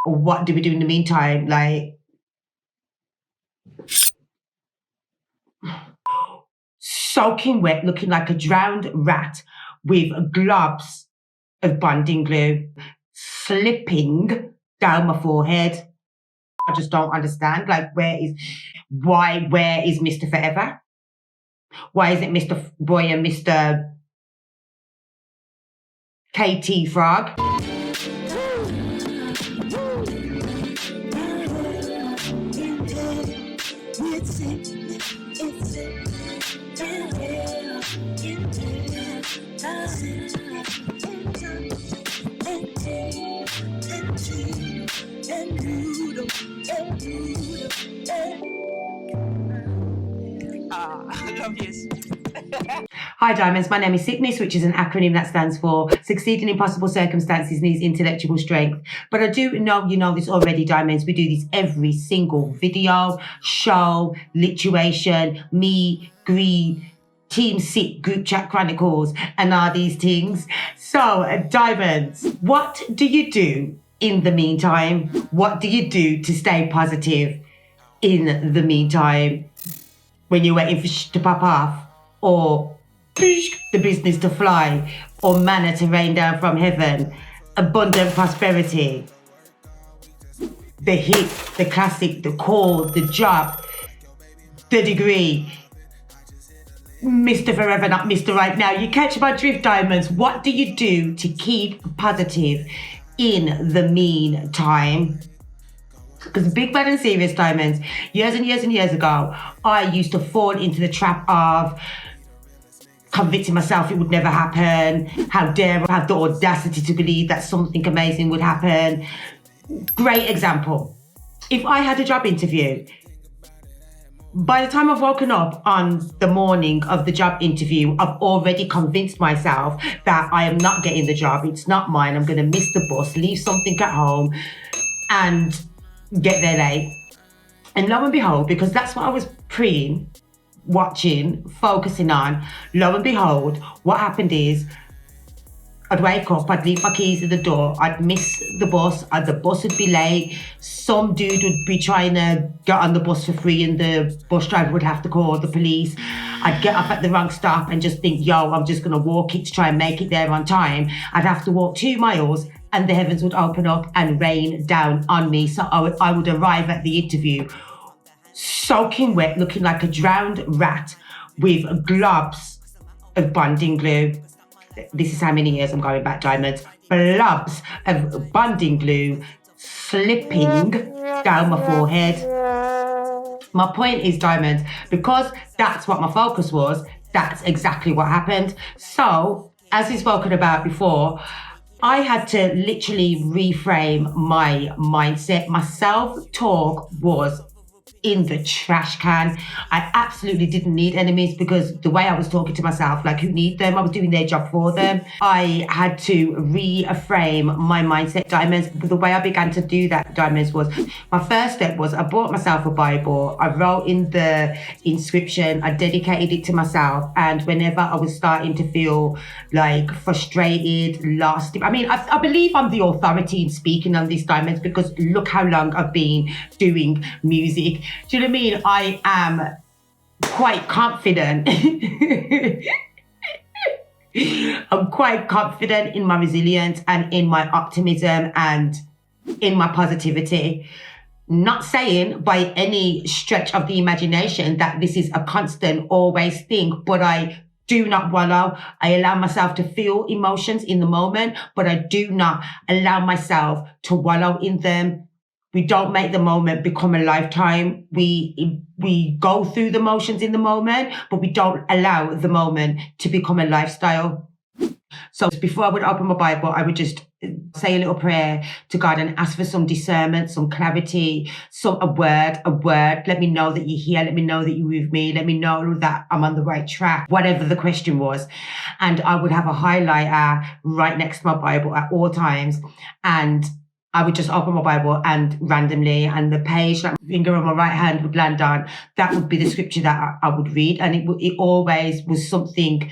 what do we do in the meantime? Like, soaking wet, looking like a drowned rat with globs of bonding glue slipping down my forehead. I just don't understand. Like, where is Mr. Forever? Why isn't Mr. Boy and Mr. KT Frog? I love this. Hi Diamonds, my name is Sic'Nis, which is an acronym that stands for Succeed in Impossible Circumstances Needs Intellectual Strength. But I do know you know this already, Diamonds. We do this every single video, show, lituation, me, greed, Team Sit, group chat chronicles, and all these things. So, Diamonds, what do you do in the meantime? What do you do to stay positive in the meantime when you're waiting for to pop off, or the business to fly, or manna to rain down from heaven, abundant prosperity, the hit, the classic, the call, the job, the degree, Mr. Forever, not Mr. Right Now? You catch my drift, Diamonds. What do you do to keep positive in the meantime? Because big, bad and serious, Diamonds, years and years and years ago, I used to fall into the trap of convincing myself it would never happen. How dare I have the audacity to believe that something amazing would happen? Great example. If I had a job interview, by the time I've woken up on the morning of the job interview, I've already convinced myself that I am not getting the job. It's not mine. I'm going to miss the bus, leave something at home, and get there late. And lo and behold, because that's what I was praying, watching, focusing on, lo and behold, what happened is I'd wake up, I'd leave my keys at the door, I'd miss the bus, the bus would be late, some dude would be trying to get on the bus for free and the bus driver would have to call the police. I'd get up at the wrong stop and just think, yo, I'm just gonna walk it to try and make it there on time. I'd have to walk 2 miles and the heavens would open up and rain down on me. So I would arrive at the interview soaking wet, looking like a drowned rat with globs of bonding glue. This is how many years I'm going back, Diamonds. Blobs of bonding glue slipping down my forehead. My point is, Diamonds, because that's what my focus was, that's exactly what happened. So, as we've spoken about before, I had to literally reframe my mindset. My self-talk was in the trash can. I absolutely didn't need enemies because the way I was talking to myself, like, who need them? I was doing their job for them. I had to reframe my mindset, Diamonds. But the way I began to do that, Diamonds, was my first step was I bought myself a Bible. I wrote in the inscription, I dedicated it to myself. And whenever I was starting to feel like frustrated, lost, I mean, I believe I'm the authority in speaking on these, Diamonds, because look how long I've been doing music. Do you know what I mean? I am quite confident. I'm quite confident in my resilience and in my optimism and in my positivity. Not saying by any stretch of the imagination that this is a constant, always thing, but I do not wallow. I allow myself to feel emotions in the moment, but I do not allow myself to wallow in them. We don't make the moment become a lifetime. We go through the motions in the moment, but we don't allow the moment to become a lifestyle. So before I would open my Bible, I would just say a little prayer to God and ask for some discernment, some clarity, a word. Let me know that you're here. Let me know that you're with me. Let me know that I'm on the right track, whatever the question was. And I would have a highlighter right next to my Bible at all times. And I would just open my Bible and randomly, and the page that my finger on my right hand would land on, that would be the scripture that I would read. And it always was something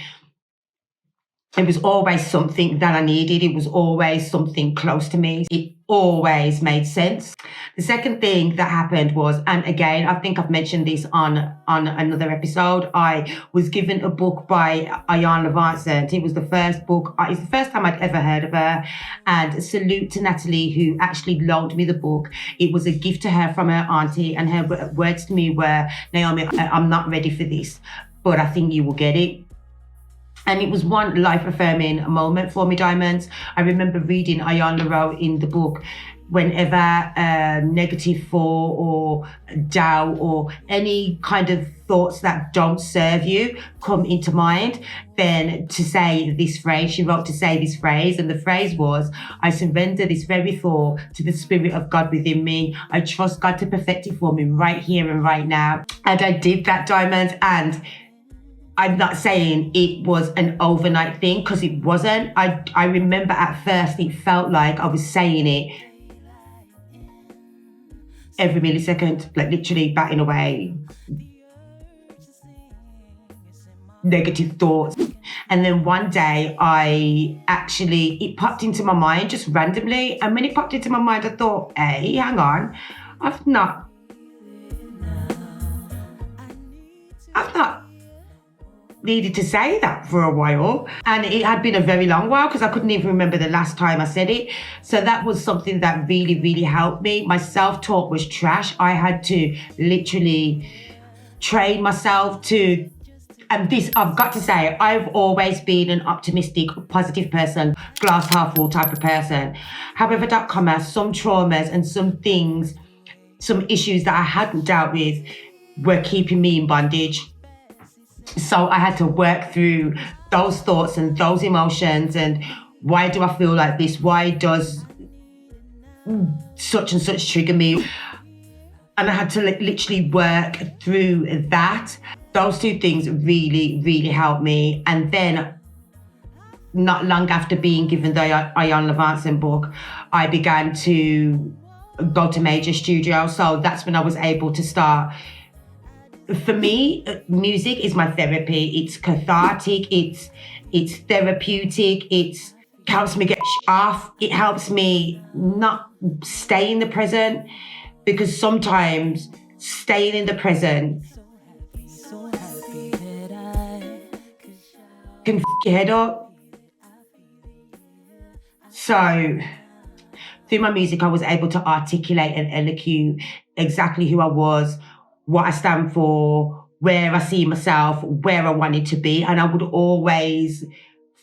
It was always something that I needed. It was always something close to me. It always made sense. The second thing that happened was, and again, I think I've mentioned this on another episode, I was given a book by Iyanla Vanzant. It was the first book, it's the first time I'd ever heard of her. And salute to Natalie, who actually loaned me the book. It was a gift to her from her auntie, and her words to me were, Naomi, I'm not ready for this, but I think you will get it. And it was one life-affirming moment for me, Diamondz. I remember reading Iyanla wrote in the book, whenever negative thought or doubt or any kind of thoughts that don't serve you come into mind, then to say this phrase, she wrote to say this phrase, and the phrase was, I surrender this very thought to the Spirit of God within me. I trust God to perfect it for me right here and right now. And I did that, Diamondz, and I'm not saying it was an overnight thing, because it wasn't. I remember at first it felt like I was saying it every millisecond, like literally batting away negative thoughts. And then one day it popped into my mind just randomly. And when it popped into my mind, I thought, hey, hang on, I've not needed to say that for a while. And it had been a very long while, because I couldn't even remember the last time I said it. So that was something that really, really helped me. My self-talk was trash. I had to literally train myself to, and this, I've got to say, I've always been an optimistic, positive person, glass half full type of person. However, that has some traumas and some things, some issues that I hadn't dealt with were keeping me in bondage. So I had to work through those thoughts and those emotions, and why do I feel like this? Why does such and such trigger me? And I had to literally work through that. Those two things really, really helped me. And then not long after being given the Iyanla Vanzant book, I began to go to major studio. So that's when I was able to start. For me, music is my therapy. It's cathartic. It's therapeutic. It helps me get off. It helps me not stay in the present, because sometimes staying in the present can f your head up. So through my music, I was able to articulate and eloquate exactly who I was, what I stand for, where I see myself, where I wanted to be. And I would always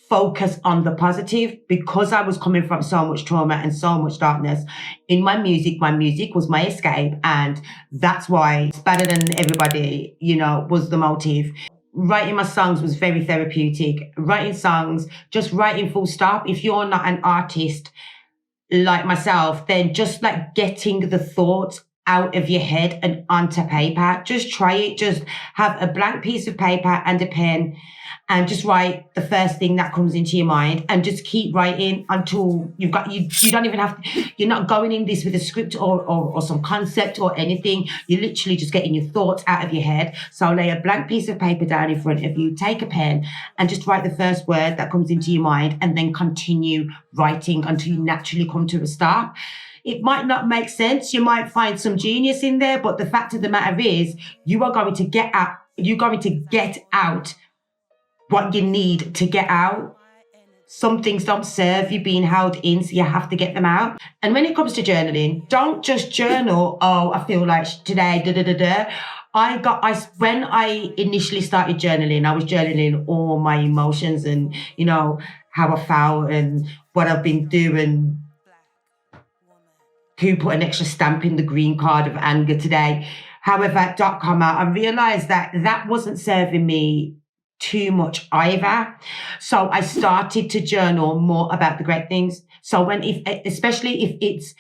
focus on the positive, because I was coming from so much trauma and so much darkness. In my music was my escape. And that's why It's Better Than Everybody, was the motive. Writing my songs was very therapeutic. Writing songs, just writing full stop. If you're not an artist like myself, then just like getting the thoughts out of your head and onto paper. Just try it. Just have a blank piece of paper and a pen, and just write the first thing that comes into your mind, and just keep writing until you don't even have to, you're not going in this with a script or some concept or anything. You're literally just getting your thoughts out of your head. So lay a blank piece of paper down in front of you, take a pen, and just write the first word that comes into your mind, and then continue writing until you naturally come to a stop. It might not make sense. You might find some genius in there, but the fact of the matter is, you're going to get out what you need to get out. Some things don't serve you being held in, so you have to get them out. And when it comes to journaling, don't just journal, oh, I feel like today, when I initially started journaling, I was journaling all my emotions and, how I felt and what I've been doing. Who put an extra stamp in the green card of anger today? However, I realized that wasn't serving me too much either. So I started to journal more about the great things. So especially if it's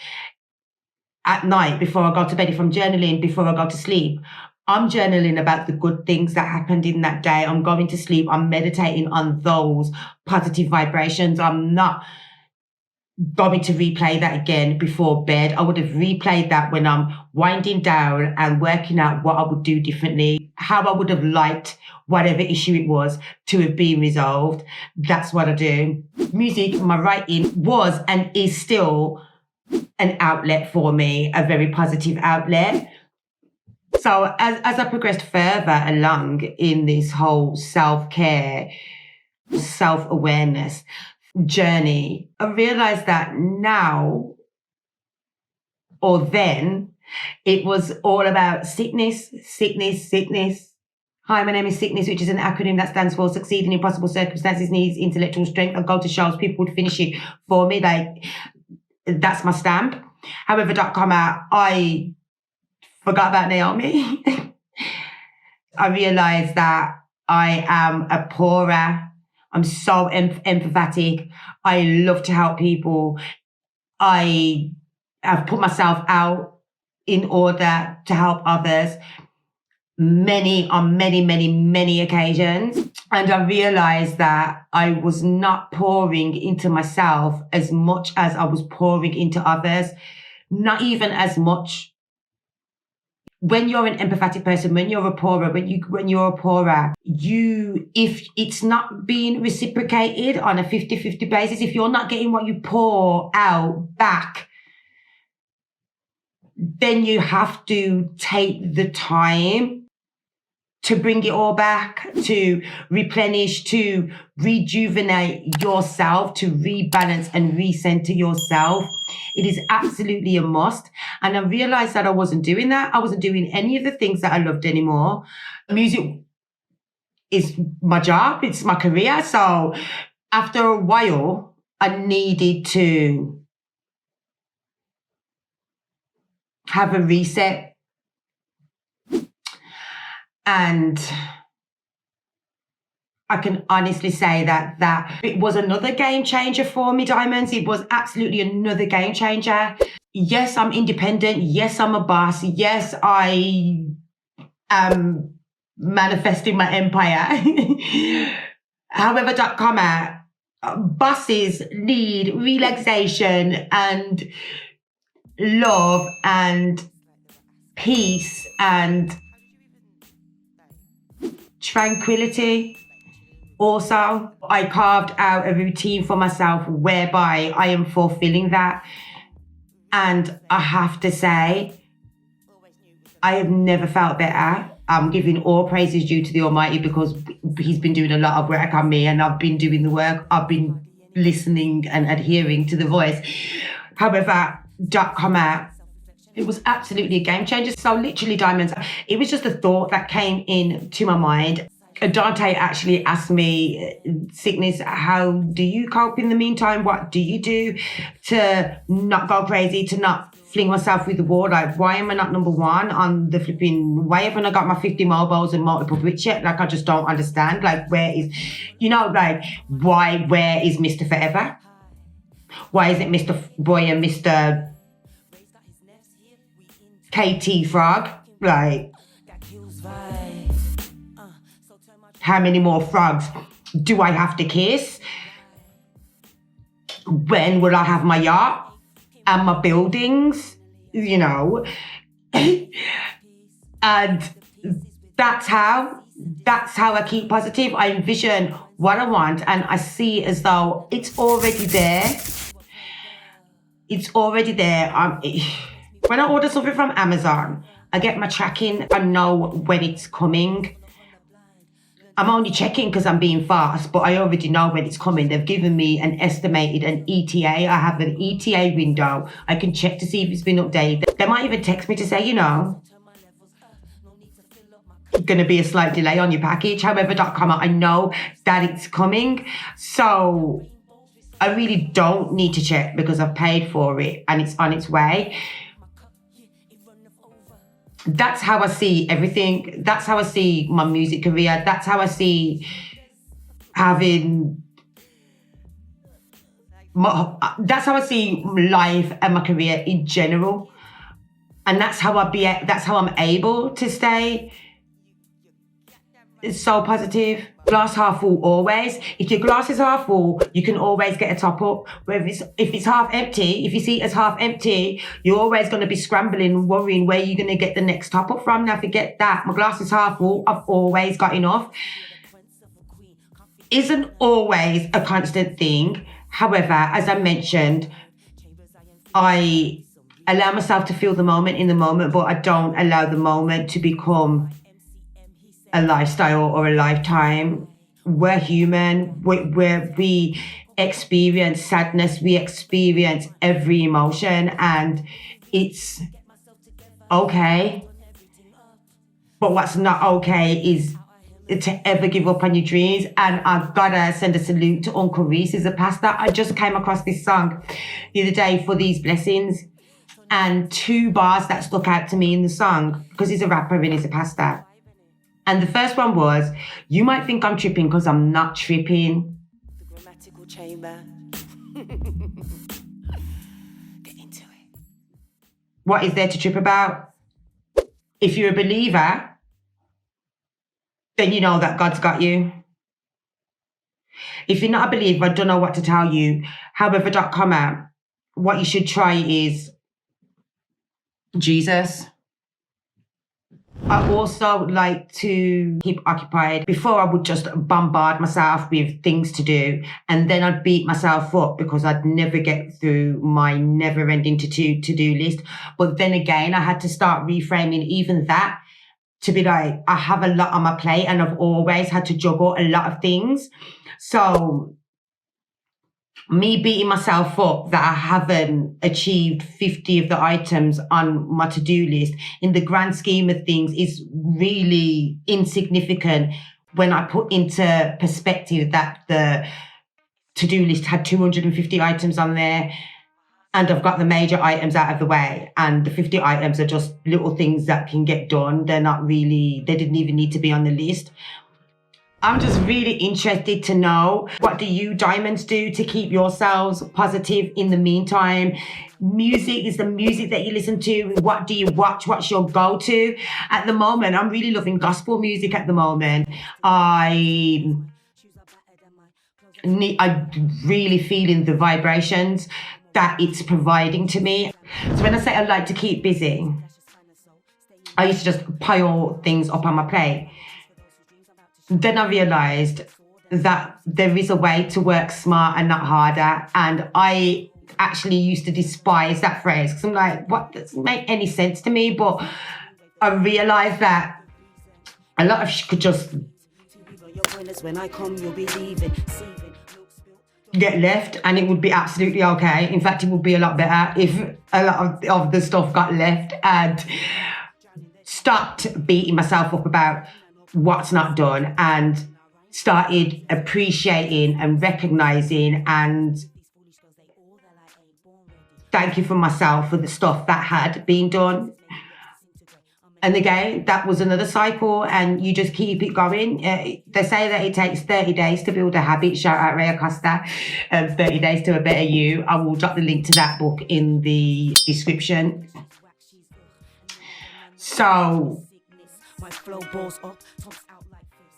at night before I go to bed, if I'm journaling before I go to sleep, I'm journaling about the good things that happened in that day. I'm going to sleep. I'm meditating on those positive vibrations. I'm not going to replay that again before bed. I would have replayed that when I'm winding down and working out what I would do differently. how I would have liked whatever issue it was to have been resolved. That's what I do. Music, my writing was and is still an outlet for me, a very positive outlet. So as I progressed further along in this whole self-care, self-awareness journey, I realized that now or then, it was all about Sic'Nis, Sic'Nis, Sic'Nis. Hi, my name is Sic'Nis, which is an acronym that stands for Succeeding in Possible Circumstances Needs Intellectual Strength. I go to shows, people would finish it for me. Like, that's my stamp. However, I forgot about Naomi. I realized that I am a pourer. I'm so empathetic. I love to help people. I have put myself out in order to help others on many occasions. And I realized that I was not pouring into myself as much as I was pouring into others, not even as much. When you're an empathetic person, when you're a pourer, if it's not being reciprocated on a 50-50 basis, if you're not getting what you pour out back, then you have to take the time to bring it all back, to replenish, to rejuvenate yourself, to rebalance and recenter yourself. It is absolutely a must. And I realized that I wasn't doing that. I wasn't doing any of the things that I loved anymore. Music is my job. It's my career. So after a while, I needed to have a reset. And I can honestly say that it was another game changer for me, Diamondz. It was absolutely another game changer. Yes, I'm independent. Yes, I'm a boss. Yes, I am manifesting my empire. However, bosses need relaxation and love and peace and tranquility. Also, I carved out a routine for myself whereby I am fulfilling that. And I have to say, I have never felt better. I'm giving all praises due to the Almighty because he's been doing a lot of work on me and I've been doing the work. I've been listening and adhering to the voice. However, it was absolutely a game changer. So literally, Diamondz, it was just a thought that came into my mind. Adantè actually asked me, Sic'Nis, how do you cope in the meantime? What do you do to not go crazy, to not fling myself through the wall? Like, why am I not number one on the flipping, why haven't I got my 50 mobiles and multiple Brits yet? Like, I just don't understand. Like, where is Mr. Forever? Why isn't Mr. Boy and Mr. KT Frog? Like, how many more frogs do I have to kiss? When will I have my yacht and my buildings? You know, and that's how I keep positive. I envision what I want and I see as though it's already there. It's already there. When I order something from Amazon, I get my tracking. I know when it's coming. I'm only checking because I'm being fast, but I already know when it's coming. They've given me an ETA. I have an ETA window. I can check to see if it's been updated. They might even text me to say, going to be a slight delay on your package. However, I know that it's coming. So I really don't need to check because I've paid for it and it's on its way. That's how I see everything. That's how I see my music career. That's how I see that's how I see life and my career in general. And that's how I'm able to stay It's so positive. Glass half full always. If your glass is half full, you can always get a top up. Where if it's half empty, if you see it as half empty, you're always going to be scrambling and worrying where you're going to get the next top up from. Now forget that. My glass is half full. I've always got enough. Isn't always a constant thing. However, as I mentioned, I allow myself to feel the moment in the moment, but I don't allow the moment to become a lifestyle or a lifetime. We're human. We experience sadness. We experience every emotion, and it's okay. But what's not okay is to ever give up on your dreams. And I've gotta send a salute to Uncle Reese, who's a pastor. I just came across this song the other day, For These Blessings, and 2 bars that stuck out to me in the song, because he's a rapper and he's a pastor. And the first one was, you might think I'm tripping because I'm not tripping. The grammatical chamber. Get into it. What is there to trip about? If you're a believer, then you know that God's got you. If you're not a believer, I don't know what to tell you. However, comma, what you should try is Jesus. I also like to keep occupied. Before, I would just bombard myself with things to do, and then I'd beat myself up because I'd never get through my never-ending to-do list. But then again, I had to start reframing even that to be like, I have a lot on my plate and I've always had to juggle a lot of things. So me beating myself up that I haven't achieved 50 of the items on my to-do list in the grand scheme of things is really insignificant when I put into perspective that the to-do list had 250 items on there and I've got the major items out of the way, and the 50 items are just little things that can get done. They're not really, they didn't even need to be on the list. I'm just really interested to know, what do you Diamondz do to keep yourselves positive in the meantime? Music is the music that you listen to. What do you watch? What's your go-to? At the moment, I'm really loving gospel music at the moment. I'm really feeling the vibrations that it's providing to me. So when I say I like to keep busy, I used to just pile things up on my plate. Then I realised that there is a way to work smart and not harder. And I actually used to despise that phrase because I'm like, what doesn't make any sense to me? But I realised that a lot of could just get left and it would be absolutely okay. In fact, it would be a lot better if a lot of the stuff got left and stopped beating myself up about what's not done and started appreciating and recognizing and thanking for myself for the stuff that had been done. And again, that was another cycle, and you just keep it going. They say that it takes 30 days to build a habit. Shout out Ray Acosta, 30 Days to a Better You. I will drop the link to that book in the description. So,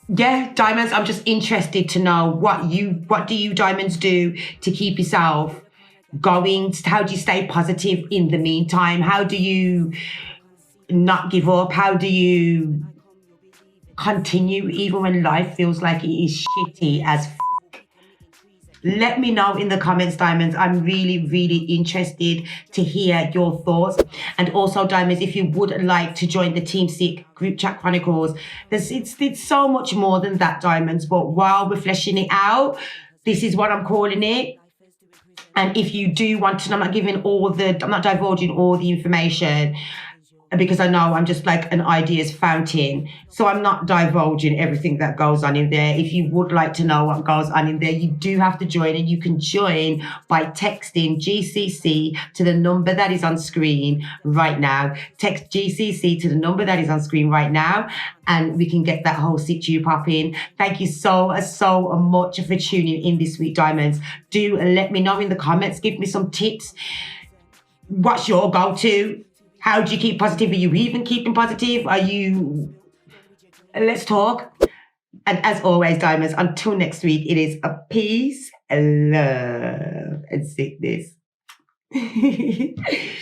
yeah, Diamondz, I'm just interested to know what do you Diamondz do to keep yourself going? How do you stay positive in the meantime? How do you not give up? How do you continue even when life feels like it is shitty as f***? Let me know in the comments, Diamondz. I'm really, really interested to hear your thoughts. And also, Diamondz, if you would like to join the Team Sick Group Chat Chronicles, it's so much more than that, Diamondz. But while we're fleshing it out, this is what I'm calling it. And if you do want to know, I'm not divulging all the information, because I know I'm just like an ideas fountain. So I'm not divulging everything that goes on in there. If you would like to know what goes on in there, you do have to join, and you can join by texting GCC to the number that is on screen right now. Text GCC to the number that is on screen right now, and we can get that whole situ popping. Thank you so much for tuning in this week, Diamondz. Do let me know in the comments. Give me some tips. What's your go-to? How do you keep positive? Are you even keeping positive? Let's talk. And as always, Diamonds, until next week, it is a peace, love, and sickness.